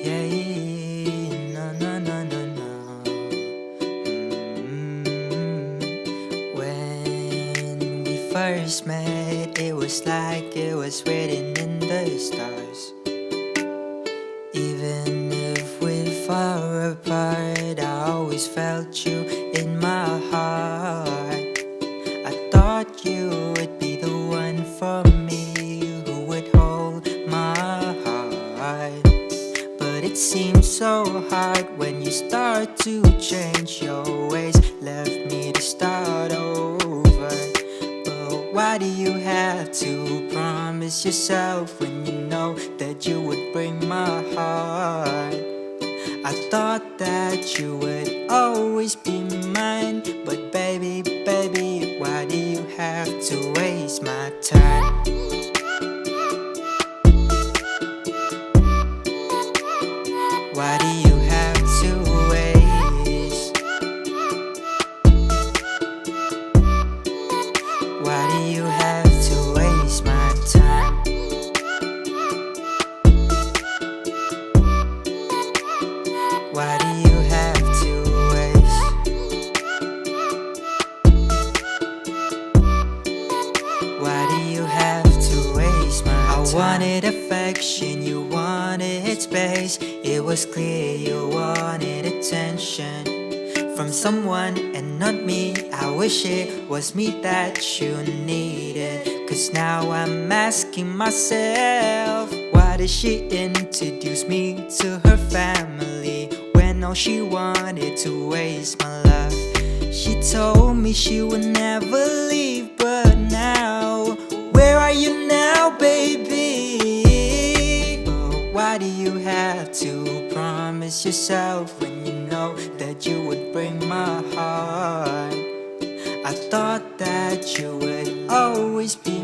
Yeah, no, no, no, no, no. When we first met, it was like it was written in the stars. Even if we're far apart, I always felt you in my heart. I thought you would be the one for me, who would hold my heart. But it seems so hard when you start to change your ways. Left me to start over. But why do you have to promise yourself when you know that you would break my heart? I thought that you would always be mine. But baby, baby, why do you have to waste my time? Why do you have to waste? Why do you have to waste my time? Why do you have to waste? Why do you have to waste my time? I wanted affection, you wanted space. It was clear you wanted attention from someone and not me. I wish it was me that you needed. Cause now I'm asking myself, why did she introduce me to her family when all she wanted to waste my love? She told me she would never leave, but now, where are you now, baby? Why do you have to promise yourself when you know that you would break my heart? I thought that you would always be